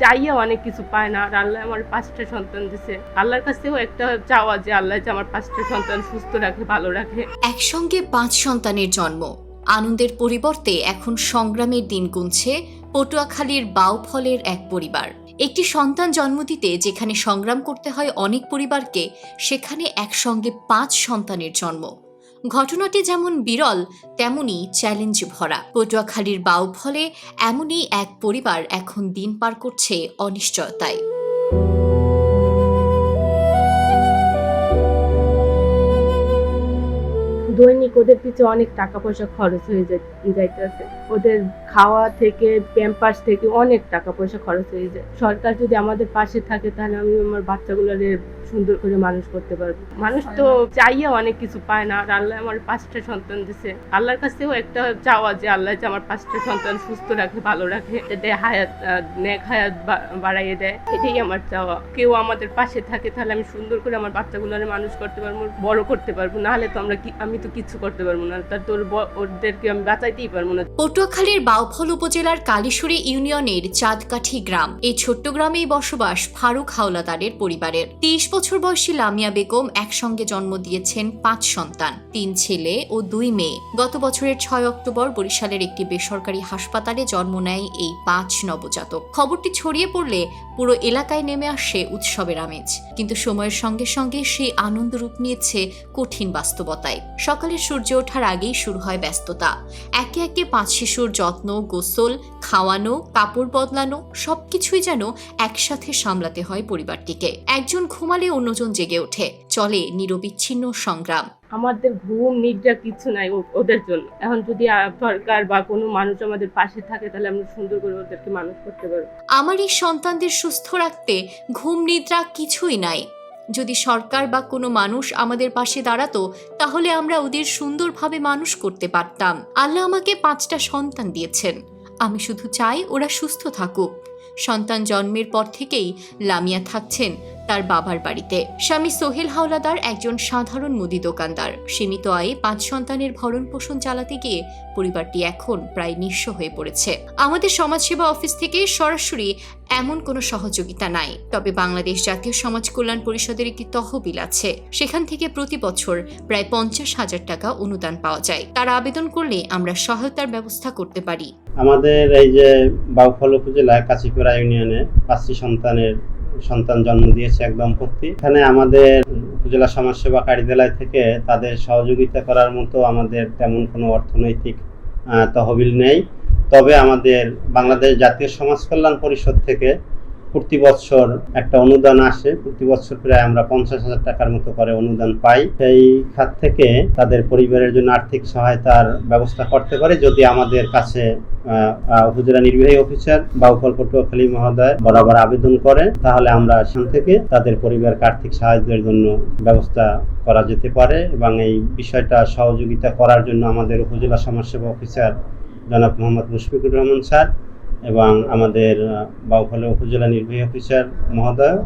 চাইয়া অনেক কিছু পায় না, আর আল্লাহ আমার 5টা সন্তান দিছে। আল্লাহর কাছেও একটা চাওয়া যে আল্লাহ যে আমার 5টা সন্তান সুস্থ রাখে, ভালো রাখে। একসঙ্গে 5 সন্তানের জন্ম আনন্দের পরিবর্তে এখন সংগ্রামের দিন গুনছে পটুয়াখালীর বাউফলের এক পরিবার। একটি সন্তান জন্ম দিতে যেখানে সংগ্রাম করতে হয় অনেক পরিবারকে, সেখানে একসঙ্গে 5 সন্তানের জন্ম। ঘটনাটি যেমন বিরল তেমনি চ্যালেঞ্জ ভরা। পটুয়াখালীর বাউফলে এমনই এক পরিবার এখন দিন পার করছে অনিশ্চয়তায়। দৈনিক ওদের পিছে অনেক টাকা পয়সা খরচ হয়ে যাইতেছে। ওদের খাওয়া থেকে প্যাম্পার্স থেকে অনেক টাকা পয়সা খরচ হয়ে যায়। সরকার যদি আমাদের পাশে থাকে তাহলে আমি আমার বাচ্চাগুলোর সুন্দর করে মানুষ করতে পারবো। মানুষ তো চাইয়া অনেক কিছু পায় না, আর আল্লাহ আমার 5টা সন্তান দিছে। আল্লাহর কাছেও একটা চাওয়া যে আল্লাহ যে আমার 5টা সন্তান সুস্থ রাখে, ভালো রাখে, হায়াত নেক হায়াত বাড়াইয়ে দেয়। এটাই আমার চাওয়া। কেউ আমাদের পাশে থাকে তাহলে আমি সুন্দর করে আমার বাচ্চাগুলোর মানুষ করতে পারবো, বড় করতে পারবো। নাহলে তো আমি তো কিছু করতে পারবো না, তার তোর ওদেরকে আমি বাঁচাইতেই পারবো না। পটুয়াখালীর বাউফল উপজেলার কালীশুরি ইউনিয়নের চাঁদকাঠি গ্রাম। এই ছোট্ট গ্রামেই বসবাস ফারুক হাওলাদারের পরিবারের। 30 বছর বয়সী লামিয়া বেগম একসঙ্গে জন্ম দিয়েছেন 5 সন্তান, 3 ছেলে ও 2 মেয়ে। গত বছরের 6 অক্টোবর বরিশালের একটি বেসরকারি হাসপাতালে জন্ম নেয় এই 5 নবজাতক। খবরটি ছড়িয়ে পড়লে পুরো এলাকায় নেমে আসে উৎসবের আমেজ, কিন্তু সময়ের সঙ্গে সঙ্গে সেই আনন্দ রূপ নিয়েছে কঠিন বাস্তবতায়। সকালে সূর্য ওঠার আগেই শুরু হয় ব্যস্ততা। একে একে 5 শিশুর যত্ন, গোসল, খাওয়ানো, কাপড় বদলানো সবকিছুই যেন একসাথে সামলাতে হয় পরিবারটিকে। একজন ঘুমালে অন্যজন জেগে ওঠে, চলে নিরবিচ্ছিন্ন সংগ্রাম। আমাদের ঘুম নিদ্রা কিছু নাই ওদের জন্য। এখন যদি সরকার বা কোনো মানুষ আমাদের পাশে থাকে তাহলে আমরা সুন্দর করে ওদেরকে মানুষ করতে পারবো। আমার এই সন্তানদের সুস্থ রাখতে ঘুম নিদ্রা কিছুই নাই। যদি সরকার বা কোনো মানুষ আমাদের পাশে দাঁড়াতো তাহলে আমরা ওদের সুন্দরভাবে মানুষ করতে পারতাম। আল্লাহ আমাকে 5টা সন্তান দিয়েছেন, আমি শুধু চাই ওরা সুস্থ থাকুক। সন্তান জন্মের পর থেকেই লামিয়া থাকছেন তার বাবার বাড়িতে। স্বামী সোহেল হাওলাদার একজন সাধারণ মুদি দোকানদার। সীমিত আয়ে 5 সন্তানের ভরণ পোষণ চালাতে গিয়ে পরিবারটি এখন প্রায় নিঃস্ব হয়ে পড়েছে। আমাদের সমাজসেবা অফিস থেকে সরাসরি এমন কোনো সহযোগিতা নাই, তবে বাংলাদেশ জাতীয় সমাজ কল্যাণ পরিষদের একটি তহবিল আছে। সেখান থেকে প্রতি বছর প্রায় 50,000 টাকা অনুদান পাওয়া যায়। তারা আবেদন করলে আমরা সহায়তার ব্যবস্থা করতে পারি। আমাদের এই যে বাউফল উপজেলায় কাছিপাড়া ইউনিয়নে 5টি সন্তান জন্ম দিয়েছে এক দম্পতি। এখানে আমাদের উপজেলা সমাজসেবা কার্যালয় থেকে তাদের সহযোগিতা করার মতো আমাদের তেমন কোনো অর্থনৈতিক তহবিল নেই। তবে আমাদের বাংলাদেশ জাতীয় সমাজ কল্যাণ পরিষদ থেকে প্রতি বছর একটা অনুদান আসে। প্রতি বছর প্রায় আমরা 50,000 টাকার মতো করে অনুদান পাই। সেই খাত থেকে তাদের পরিবারের জন্য আর্থিক সহায়তার ব্যবস্থা করতে পারে যদি আমাদের কাছে উপজেলা নির্বাহী অফিসার বাউফল পটুয়াখালী মহোদয় বরাবর আবেদন করে, তাহলে আমরা সেখান থেকে তাদের পরিবারকে আর্থিক সাহায্যের জন্য ব্যবস্থা করা যেতে পারে। এবং এই বিষয়টা সহযোগিতা করার জন্য আমাদের উপজেলা সমাজসেবা অফিসার জনাব মোহাম্মদ মুশফিকুর রহমান স্যার এবং আমাদের বাউফল উপজেলা নির্বাহী অফিসার মহোদয়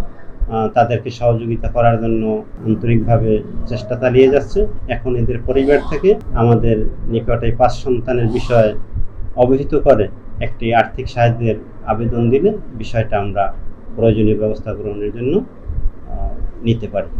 তাদেরকে সহযোগিতা করার জন্য আন্তরিকভাবে চেষ্টা চালিয়ে যাচ্ছে। এখন এদের পরিবার থেকে আমাদের নিকটে 5 সন্তানের বিষয়ে অবহিত করে একটি আর্থিক সাহায্যের আবেদন দিলে বিষয়টা আমরা প্রয়োজনীয় ব্যবস্থা গ্রহণের জন্য নিতে পারি।